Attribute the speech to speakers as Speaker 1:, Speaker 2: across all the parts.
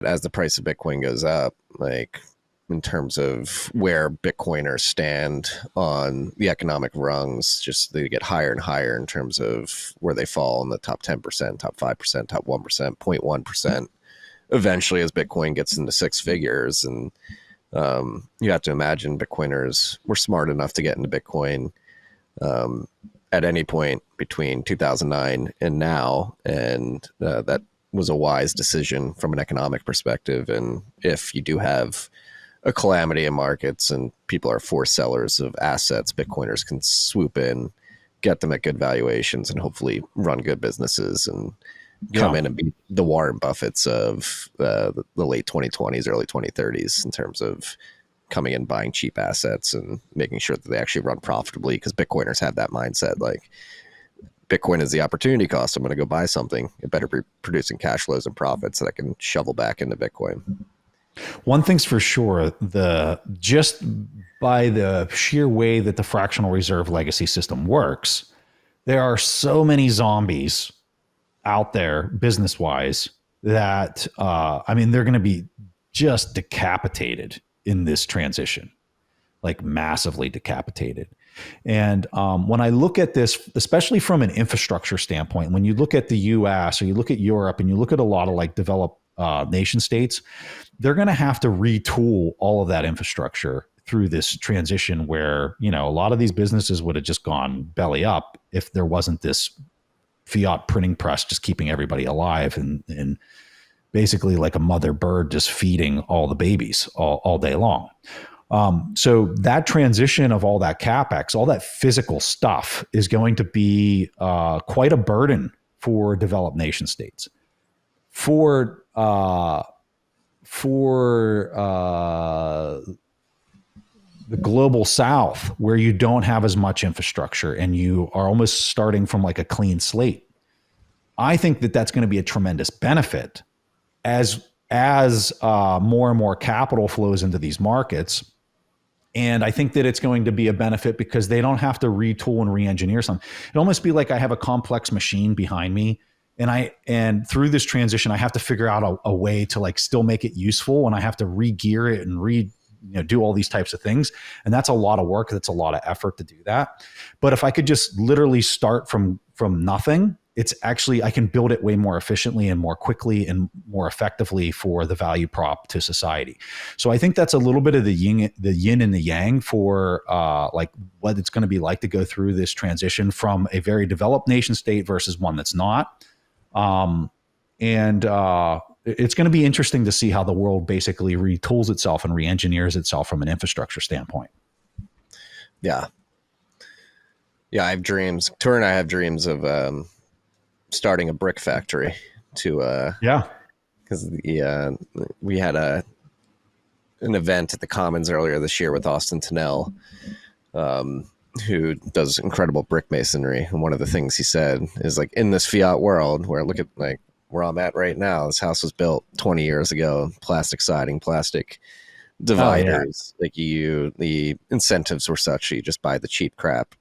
Speaker 1: as the price of Bitcoin goes up, like in terms of where Bitcoiners stand on the economic rungs, just they get higher and higher in terms of where they fall in the top 10%, top 5%, top 1%, 0.1%. Eventually, as Bitcoin gets into six figures, and you have to imagine Bitcoiners were smart enough to get into Bitcoin at any point between 2009 and now, and that was a wise decision from an economic perspective. And if you do have a calamity in markets and people are forced sellers of assets, Bitcoiners can swoop in, get them at good valuations, and hopefully run good businesses and come in and be the Warren Buffetts of the late 2020s, early 2030s in terms of coming in, buying cheap assets and making sure that they actually run profitably, because Bitcoiners have that mindset. Like, Bitcoin is the opportunity cost. I'm going to go buy something. It better be producing cash flows and profits that I can shovel back into Bitcoin.
Speaker 2: One thing's for sure, just by the sheer way that the fractional reserve legacy system works, there are so many zombies out there business wise that they're going to be just decapitated in this transition, like massively decapitated. And when I look at this, especially from an infrastructure standpoint, when you look at the US or you look at Europe and you look at a lot of like developed nation states, they're going to have to retool all of that infrastructure through this transition where, a lot of these businesses would have just gone belly up if there wasn't this fiat printing press just keeping everybody alive and basically like a mother bird just feeding all the babies all day long. So that transition of all that CapEx, all that physical stuff is going to be quite a burden for developed nation states. For the global south, where you don't have as much infrastructure and you are almost starting from like a clean slate, I think that that's going to be a tremendous benefit as more and more capital flows into these markets. And I think that it's going to be a benefit because they don't have to retool and re-engineer something. It almost be like I have a complex machine behind me, and through this transition, I have to figure out a way to like still make it useful, and I have to re-gear it and do all these types of things. And that's a lot of work. That's a lot of effort to do that. But if I could just literally start from nothing, it's actually, I can build it way more efficiently and more quickly and more effectively for the value prop to society. So I think that's a little bit of the yin and the yang for like what it's going to be like to go through this transition from a very developed nation state versus one that's not. It's going to be interesting to see how the world basically retools itself and re-engineers itself from an infrastructure standpoint.
Speaker 1: Yeah. Yeah, I have dreams. Tor and I have dreams of starting a brick factory to because we had an event at the Commons earlier this year with Austin Tennell, who does incredible brick masonry. And one of the things he said is, like, in this fiat world where, look at like where I'm at right now, this house was built 20 years ago, plastic siding, plastic dividers. Like the incentives were such, you just buy the cheap crap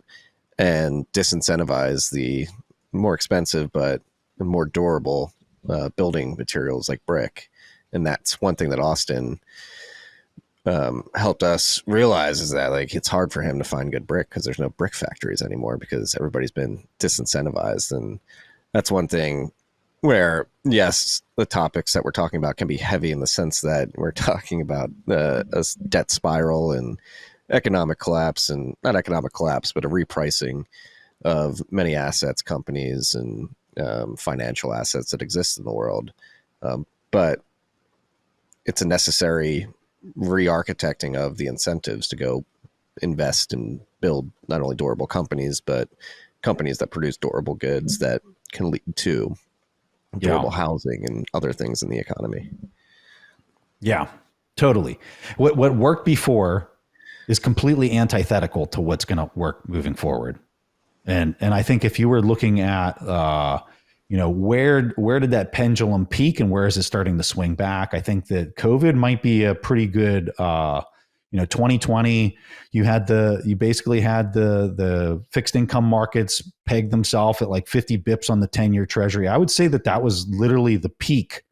Speaker 1: and disincentivize the more expensive but more durable building materials like brick. And that's one thing that Austin helped us realize, is that like it's hard for him to find good brick because there's no brick factories anymore because everybody's been disincentivized. And that's one thing where, yes, the topics that we're talking about can be heavy in the sense that we're talking about a debt spiral and economic collapse, and not economic collapse, but a repricing of many assets, companies, and financial assets that exist in the world. But it's a necessary re-architecting of the incentives to go invest and build not only durable companies, but companies that produce durable goods that can lead to durable housing and other things in the economy.
Speaker 2: Yeah, totally. What worked before is completely antithetical to what's going to work moving forward. And I think if you were looking at, where did that pendulum peak and where is it starting to swing back? I think that COVID might be a pretty good, 2020, you basically had the fixed income markets peg themselves at like 50 bips on the 10-year treasury. I would say that was literally the peak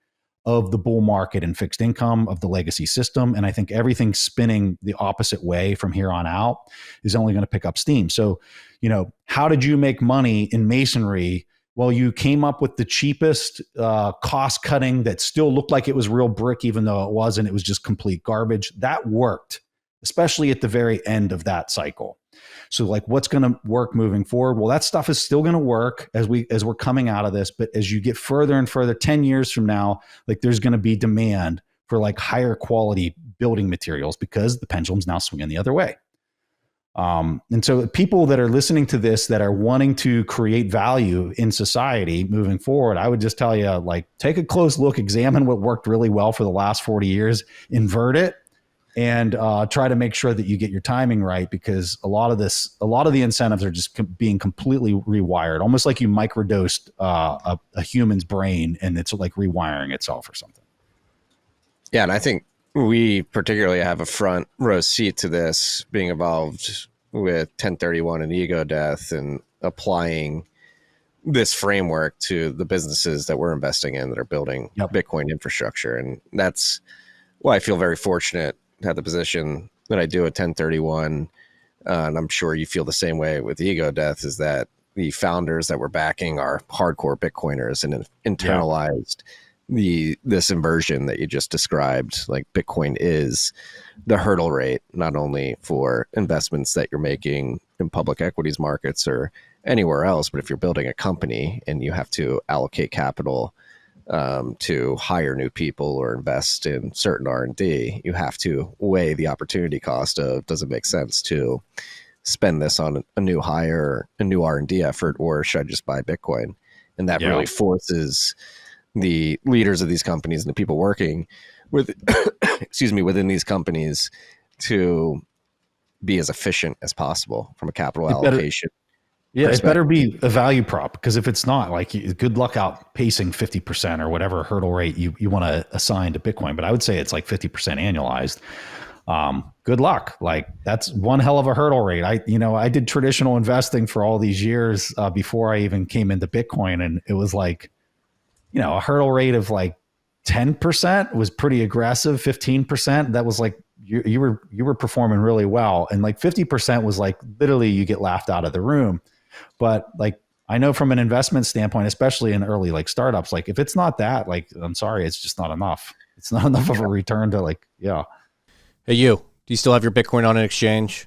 Speaker 2: of the bull market and fixed income of the legacy system. And I think everything spinning the opposite way from here on out is only going to pick up steam. So, how did you make money in masonry? Well, you came up with the cheapest cost cutting that still looked like it was real brick, even though it wasn't. It was just complete garbage. That worked, especially at the very end of that cycle. So like, what's going to work moving forward? Well, that stuff is still going to work as we're coming out of this. But as you get further and further, 10 years from now, like there's going to be demand for like higher quality building materials because the pendulum's now swinging the other way. And so people that are listening to this that are wanting to create value in society moving forward, I would just tell you, like, take a close look, examine what worked really well for the last 40 years, invert it, and try to make sure that you get your timing right, because a lot of the incentives are just being completely rewired, almost like you microdosed a human's brain and it's like rewiring itself or something.
Speaker 1: Yeah, and I think we particularly have a front row seat to this, being involved with 1031 and ego death and applying this framework to the businesses that we're investing in that are building Bitcoin infrastructure. And that's why I feel very fortunate to have the position that I do at 1031. And I'm sure you feel the same way with ego death, is that the founders that we're backing are hardcore Bitcoiners and internalized this inversion that you just described. Like, Bitcoin is the hurdle rate, not only for investments that you're making in public equities markets or anywhere else, but if you're building a company and you have to allocate capital to hire new people or invest in certain R&D, you have to weigh the opportunity cost of, does it make sense to spend this on a new hire, a new R&D effort, or should I just buy Bitcoin? And that really forces the leaders of these companies and the people working with, within these companies to be as efficient as possible from a capital allocation.
Speaker 2: It better be a value prop, because if it's not, like, good luck outpacing 50% or whatever hurdle rate you want to assign to Bitcoin. But I would say it's like 50% annualized. Good luck. Like, that's one hell of a hurdle rate. I did traditional investing for all these years before I even came into Bitcoin. And it was like, a hurdle rate of like 10% was pretty aggressive. 15%, that was like, you were performing really well. And like 50% was like, literally you get laughed out of the room. But like, I know from an investment standpoint, especially in early like startups, like if it's not that, like, I'm sorry, it's just not enough. It's not enough of a return to like,
Speaker 3: Hey, do you still have your Bitcoin on an exchange?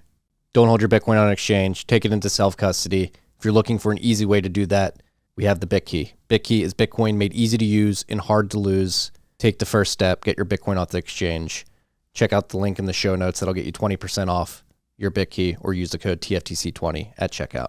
Speaker 3: Don't hold your Bitcoin on an exchange. Take it into self-custody. If you're looking for an easy way to do that, we have the BitKey. BitKey is Bitcoin made easy to use and hard to lose. Take the first step, get your Bitcoin off the exchange. Check out the link in the show notes. That'll get you 20% off your BitKey, or use the code TFTC20 at checkout.